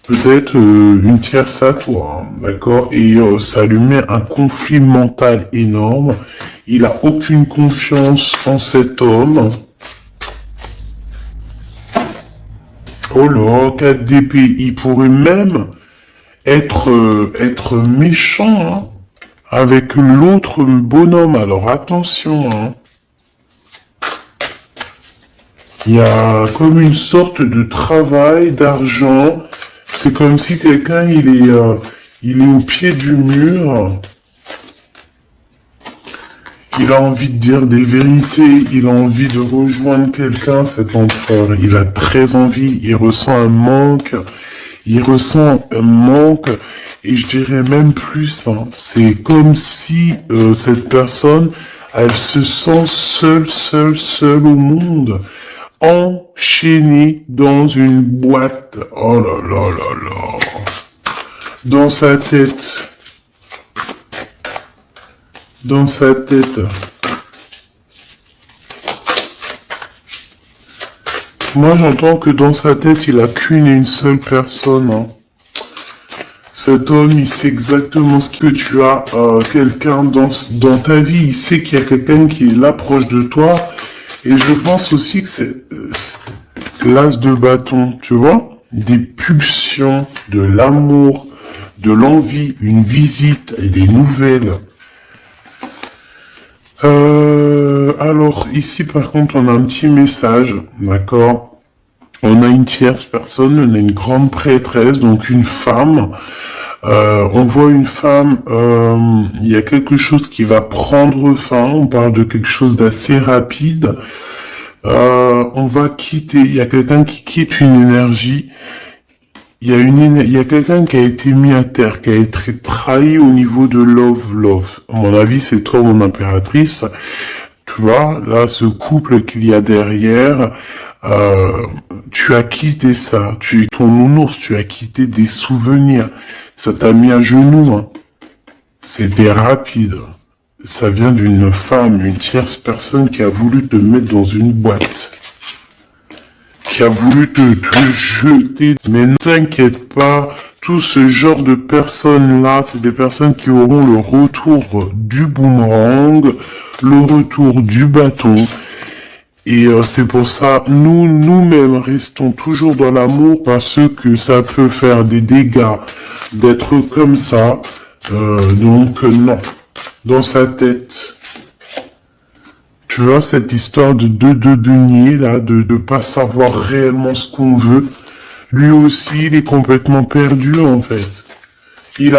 peut-être une tierce à toi, hein, d'accord? Et ça lui met un conflit mental énorme. Il a aucune confiance en cet homme. Oh là, 4 d'épée, il pourrait même être méchant, hein, avec l'autre bonhomme. Alors attention, hein. Il y a comme une sorte de travail, d'argent. C'est comme si quelqu'un, il est au pied du mur. Il a envie de dire des vérités. Il a envie de rejoindre quelqu'un, cet empereur. Il a très envie. Il ressent un manque. Et je dirais même plus, hein. C'est comme si cette personne, elle se sent seule au monde. Enchaîné dans une boîte. Oh là là là là. Dans sa tête. Dans sa tête. Moi, j'entends que dans sa tête, il a qu'une et une seule personne. Hein. Cet homme, il sait exactement ce que tu as. Quelqu'un dans ta vie, il sait qu'il y a quelqu'un qui est là proche de toi. Et je pense aussi que c'est l'as de bâton, tu vois, des pulsions, de l'amour, de l'envie, une visite et des nouvelles. Alors, ici, par contre, on a un petit message, d'accord? On a une tierce personne, on a une grande prêtresse, donc une femme. On voit une femme, il y a quelque chose qui va prendre fin, on parle de quelque chose d'assez rapide. On va quitter, il y a quelqu'un qui quitte une énergie. Il y a quelqu'un qui a été mis à terre, qui a été trahi au niveau de love. À mon avis, c'est toi, mon impératrice. Tu vois, là, ce couple qu'il y a derrière, tu as quitté ça. Tu es ton nounours, tu as quitté des souvenirs. Ça t'a mis à genoux, hein. C'était rapide. Ça vient d'une femme, une tierce personne qui a voulu te mettre dans une boîte. Qui a voulu te jeter. Mais ne t'inquiète pas, tout ce genre de personnes-là, c'est des personnes qui auront le retour du boomerang, le retour du bâton. Et c'est pour ça, nous-mêmes restons toujours dans l'amour parce que ça peut faire des dégâts d'être comme ça. Donc non, dans sa tête. Tu vois, cette histoire de nier, là, de pas savoir réellement ce qu'on veut. Lui aussi, il est complètement perdu, en fait. Il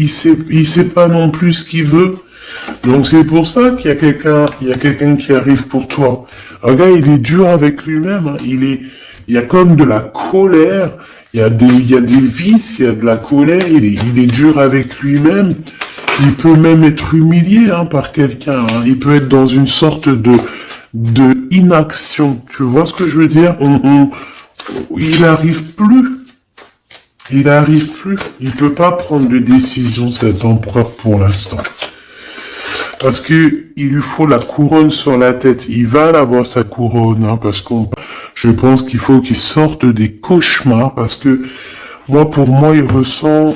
sait pas non plus ce qu'il veut. Donc c'est pour ça qu'il y a quelqu'un qui arrive pour toi. Un gars, il est dur avec lui-même, hein. Il y a comme de la colère. Il y a des vices, il y a de la colère. Il est dur avec lui-même. Il peut même être humilié par quelqu'un. Hein. Il peut être dans une sorte de inaction. Tu vois ce que je veux dire? Il arrive plus. Il arrive plus. Il peut pas prendre de décision, cet empereur, pour l'instant. Parce que il lui faut la couronne sur la tête. Il va avoir sa couronne, parce je pense qu'il faut qu'il sorte des cauchemars, parce que pour moi, il ressent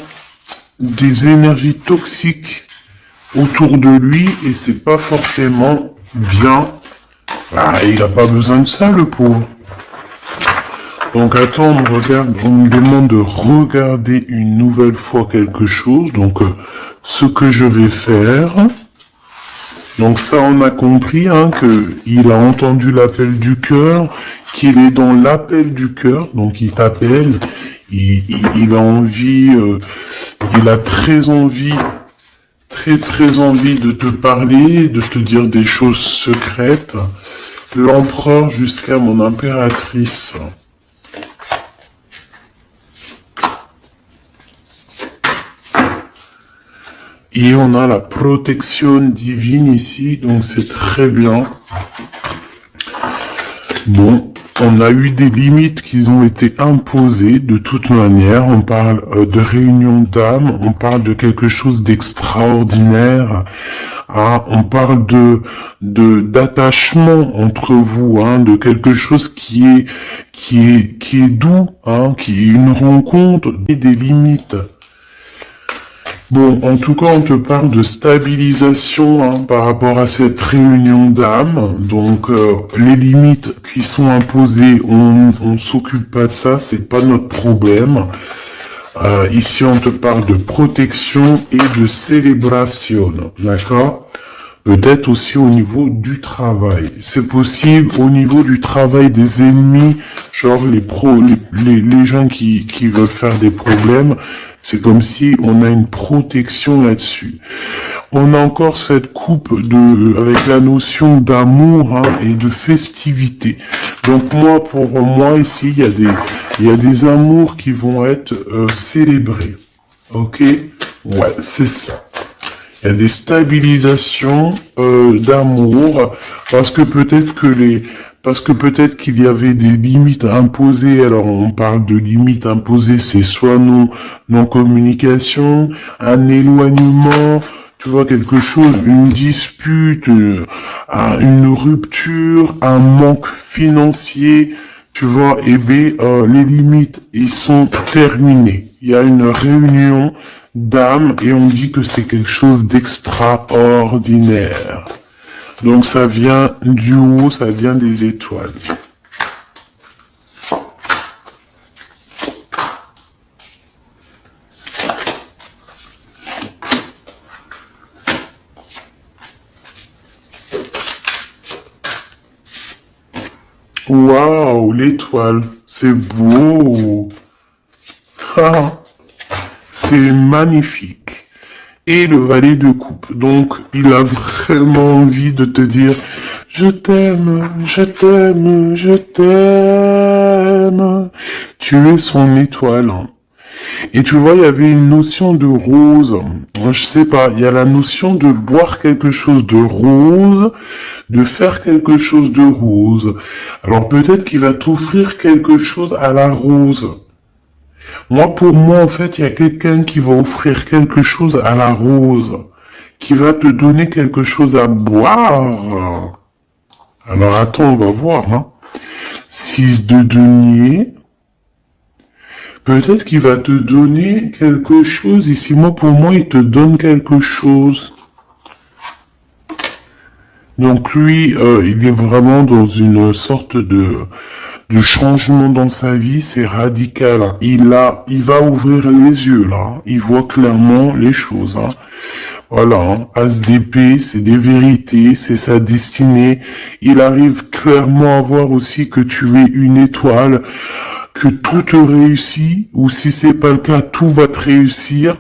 des énergies toxiques autour de lui et c'est pas forcément bien. Il a pas besoin de ça, le pauvre. Donc attends, on me demande de regarder une nouvelle fois quelque chose. Donc ce que je vais faire. Donc ça, on a compris que il a entendu l'appel du cœur, qu'il est dans l'appel du cœur. Donc il t'appelle. Il a envie, il a très envie de te parler, de te dire des choses secrètes. L'empereur jusqu'à mon impératrice. Et on a la protection divine ici, donc c'est très bien. Bon. On a eu des limites qui ont été imposées de toute manière. On parle de réunion d'âme, on parle de quelque chose d'extraordinaire. On parle d'attachement entre vous, de quelque chose qui est doux, qui est une rencontre et des limites. Bon, en tout cas, on te parle de stabilisation par rapport à cette réunion d'âme. Donc, les limites qui sont imposées, on s'occupe pas de ça, c'est pas notre problème. Ici, on te parle de protection et de célébration, d'accord? Peut-être aussi au niveau du travail. C'est possible au niveau du travail des ennemis, genre les gens qui veulent faire des problèmes. C'est comme si on a une protection là-dessus. On a encore cette coupe avec la notion d'amour et de festivité. Donc pour moi ici, il y a des amours qui vont être célébrés. Ok? Ouais, c'est ça. Il y a des stabilisations d'amour parce que peut-être qu'il y avait des limites imposées. Alors on parle de limites imposées, c'est soit non communication, un éloignement, tu vois, quelque chose, une dispute, une rupture, un manque financier, tu vois. Et les limites, ils sont terminées. Il y a une réunion d'âme et on dit que c'est quelque chose d'extraordinaire. Donc ça vient du haut, ça vient des étoiles. Waouh, l'étoile, c'est beau. Ah, c'est magnifique. Et le valet de coupe. Donc, il a vraiment envie de te dire, je t'aime, je t'aime, je t'aime. Tu es son étoile. Et tu vois, il y avait une notion de rose. Je sais pas, il y a la notion de boire quelque chose de rose, de faire quelque chose de rose. Alors peut-être qu'il va t'offrir quelque chose à la rose. Moi, pour moi, en fait, il y a quelqu'un qui va offrir quelque chose à la rose, qui va te donner quelque chose à boire. Alors attends, on va voir. Hein. 6 de denier. Peut-être qu'il va te donner quelque chose. Ici, moi, pour moi, il te donne quelque chose. Donc lui, il est vraiment dans une sorte de changement dans sa vie, c'est radical. Hein. Il va ouvrir les yeux là. Il voit clairement les choses. Hein. Voilà, hein. As d'épée, c'est des vérités, c'est sa destinée. Il arrive clairement à voir aussi que tu es une étoile, que tout te réussit, ou si c'est pas le cas, tout va te réussir.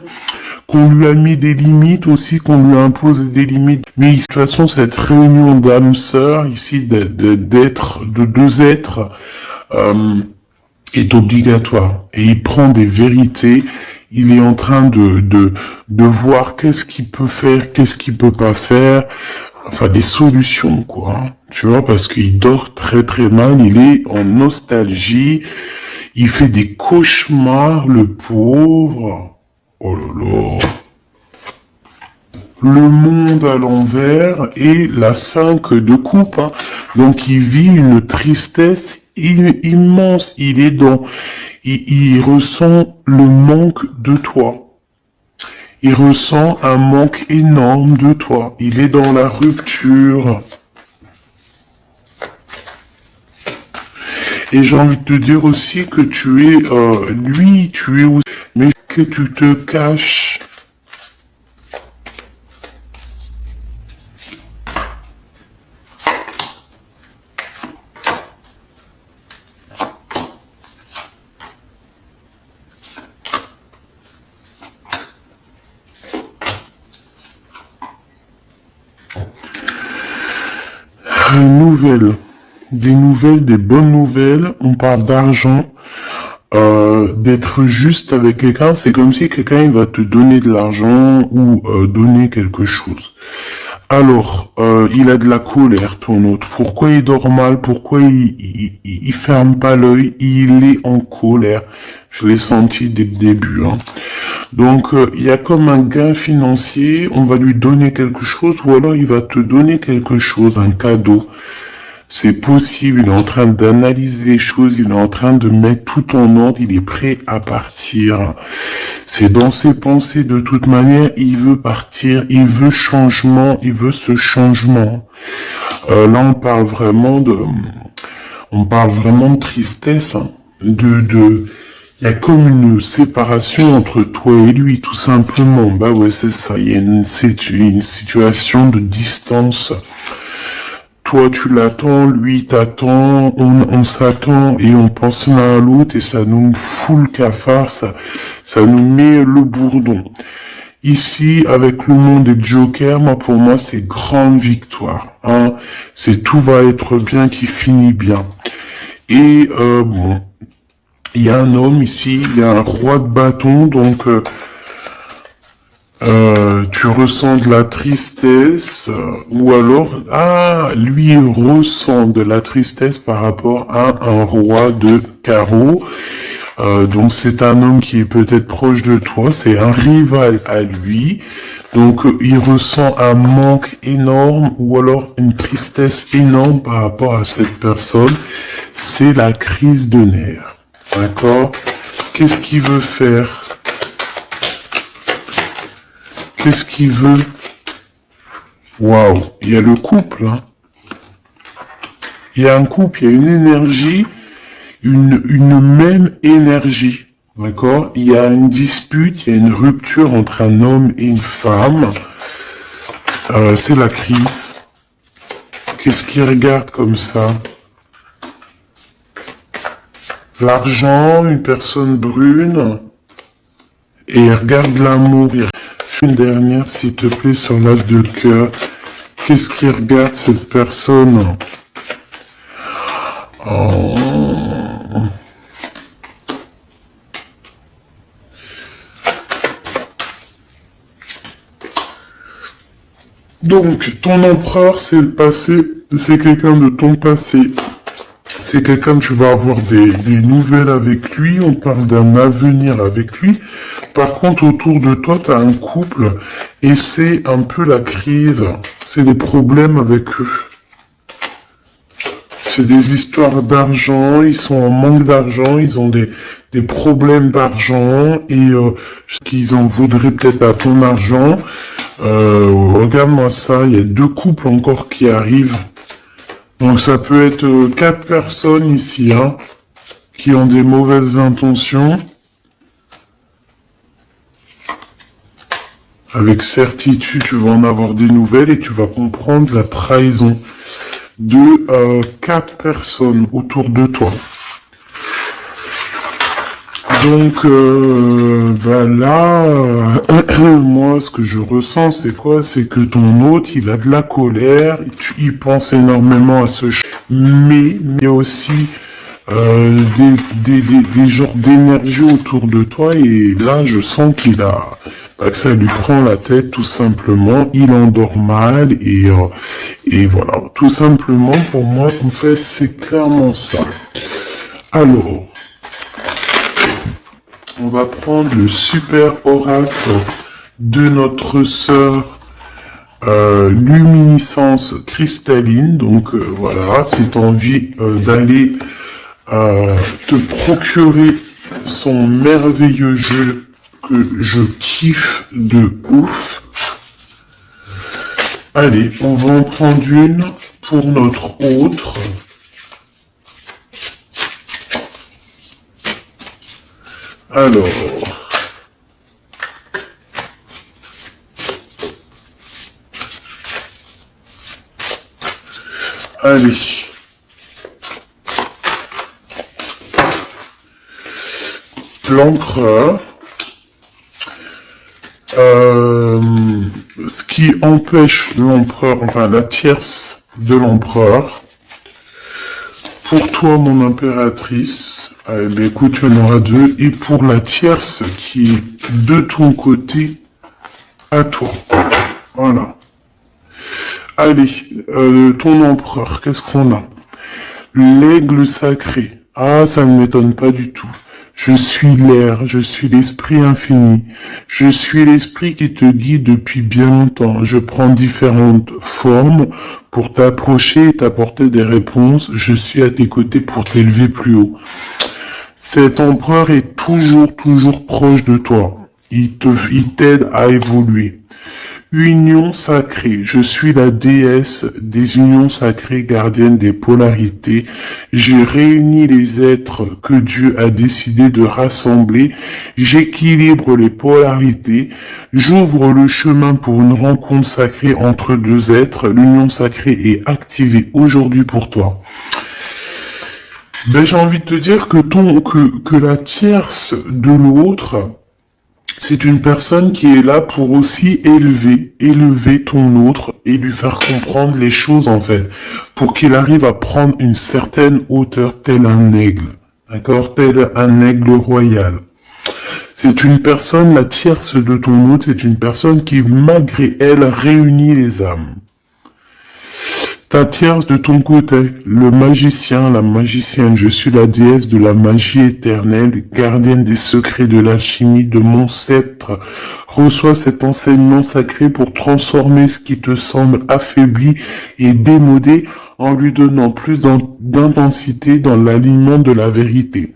Qu'on lui a mis des limites aussi, qu'on lui a imposé des limites. Mais de toute façon, cette réunion d'âmes sœurs, ici, de deux êtres, est obligatoire. Et il prend des vérités, il est en train de voir qu'est-ce qu'il peut faire, qu'est-ce qu'il peut pas faire, enfin des solutions, quoi. Hein. Tu vois, parce qu'il dort très très mal, il est en nostalgie, il fait des cauchemars, le pauvre. Oh là là. Le monde à l'envers et la 5 de coupe. Hein. Donc il vit une tristesse immense. Il ressent le manque de toi. Il ressent un manque énorme de toi. Il est dans la rupture. Et j'ai envie de te dire aussi que tu es, lui, tu es aussi, mais que tu te caches. Des nouvelles, des bonnes nouvelles, on parle d'argent, d'être juste avec quelqu'un, c'est comme si quelqu'un il va te donner de l'argent ou donner quelque chose. Alors, il a de la colère, ton autre. Pourquoi il dort mal? Pourquoi il ferme pas l'œil? Il est en colère. Je l'ai senti dès le début. Hein. Donc, il y a comme un gain financier. On va lui donner quelque chose ou alors il va te donner quelque chose, un cadeau. C'est possible, il est en train d'analyser les choses, il est en train de mettre tout en ordre, il est prêt à partir. C'est dans ses pensées de toute manière, il veut partir, il veut changement, il veut ce changement. Là, on parle vraiment de tristesse, hein, il y a comme une séparation entre toi et lui, tout simplement. Bah ouais, c'est ça, il y a une situation de distance. Toi, tu l'attends, lui t'attend, on s'attend et on pense l'un à l'autre et ça nous fout le cafard, ça nous met le bourdon. Ici, avec le monde des jokers, pour moi, c'est grande victoire. Hein. C'est tout va être bien qui finit bien. Et bon, il y a un homme ici, il y a un roi de bâton, donc... tu ressens de la tristesse, ou alors, lui ressent de la tristesse par rapport à un roi de carreau. Donc c'est un homme qui est peut-être proche de toi, c'est un rival à lui. Donc il ressent un manque énorme ou alors une tristesse énorme par rapport à cette personne. C'est la crise de nerfs. D'accord? Qu'est-ce qu'il veut faire? Qu'est-ce qu'il veut? Waouh, il y a le couple, hein. Il y a un couple, il y a une énergie, une même énergie, d'accord? Il y a une dispute, il y a une rupture entre un homme et une femme. C'est la crise. Qu'est-ce qu'il regarde comme ça? l'argent, une personne brune, et regarde l'amour. Une dernière, s'il te plaît, sur l'as de cœur. Qu'est-ce qu'il regarde, cette personne? Oh. Donc, ton empereur, c'est le passé, c'est quelqu'un de ton passé. C'est quelqu'un que tu vas avoir des nouvelles avec lui, on parle d'un avenir avec lui. Par contre, autour de toi, tu as un couple et c'est un peu la crise, c'est des problèmes avec eux. C'est des histoires d'argent, ils sont en manque d'argent, ils ont des problèmes d'argent et qu'ils en voudraient peut-être à ton argent. Regarde-moi ça, il y a 2 couples encore qui arrivent. Donc ça peut être 4 personnes ici, hein, qui ont des mauvaises intentions. Avec certitude, tu vas en avoir des nouvelles et tu vas comprendre la trahison de 4 personnes autour de toi. Donc, là, moi, ce que je ressens, c'est quoi? C'est que ton hôte, il a de la colère, il pense énormément à mais aussi des genres d'énergie autour de toi, et là, je sens que ça lui prend la tête, tout simplement, il endort mal, et voilà, tout simplement, pour moi, en fait, c'est clairement ça. Alors, on va prendre le super oracle de notre sœur luminescence cristalline. Donc voilà, si tu as envie d'aller te procurer son merveilleux jeu que je kiffe de ouf. Allez, on va en prendre une pour notre autre. Alors, allez, l'empereur, ce qui empêche l'empereur, enfin la tierce de l'empereur, pour toi, mon impératrice, écoute, tu en auras 2. Et pour la tierce qui est de ton côté, à toi. Voilà. Allez, ton empereur, qu'est-ce qu'on a? L'aigle sacré. Ah, ça ne m'étonne pas du tout. Je suis l'air, je suis l'esprit infini. Je suis l'esprit qui te guide depuis bien longtemps. Je prends différentes formes pour t'approcher et t'apporter des réponses. Je suis à tes côtés pour t'élever plus haut. Cet empereur est toujours proche de toi. Il t'aide à évoluer. Union sacrée, je suis la déesse des unions sacrées, gardienne des polarités. J'ai réuni les êtres que Dieu a décidé de rassembler. J'équilibre les polarités. J'ouvre le chemin pour une rencontre sacrée entre 2 êtres. L'union sacrée est activée aujourd'hui pour toi. Ben, j'ai envie de te dire que la tierce de l'autre, c'est une personne qui est là pour aussi élever ton autre et lui faire comprendre les choses, en fait, pour qu'il arrive à prendre une certaine hauteur, tel un aigle, d'accord, tel un aigle royal. C'est une personne, la tierce de ton autre, c'est une personne qui, malgré elle, réunit les âmes. Ta tierce de ton côté, le magicien, la magicienne, je suis la déesse de la magie éternelle, gardienne des secrets de l'alchimie, de mon sceptre. Reçois cet enseignement sacré pour transformer ce qui te semble affaibli et démodé en lui donnant plus d'intensité dans l'alignement de la vérité.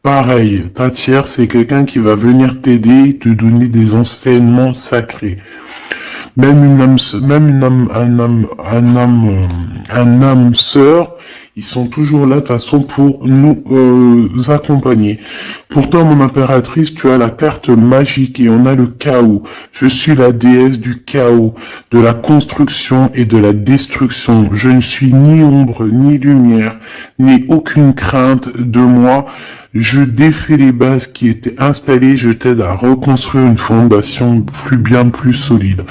Pareil, ta tierce, c'est quelqu'un qui va venir t'aider et te donner des enseignements sacrés. Même un âme sœur, ils sont toujours là de toute façon pour nous accompagner. Pour toi, mon impératrice, tu as la carte magique et on a le chaos. Je suis la déesse du chaos, de la construction et de la destruction. Je ne suis ni ombre, ni lumière, ni aucune crainte de moi. je défais les bases qui étaient installées, je t'aide à reconstruire une fondation bien plus solide.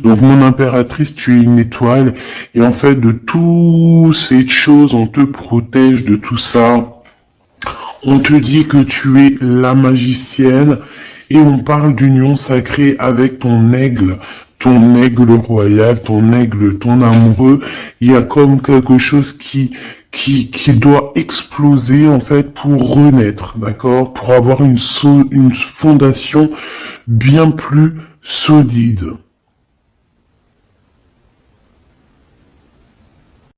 Donc mon impératrice, tu es une étoile, et en fait de toutes ces choses, on te protège de tout ça. On te dit que tu es la magicienne, et on parle d'union sacrée avec ton aigle royal, ton aigle, ton amoureux. Il y a comme quelque chose qui doit exploser, en fait, pour renaître, d'accord? Pour avoir une fondation bien plus solide.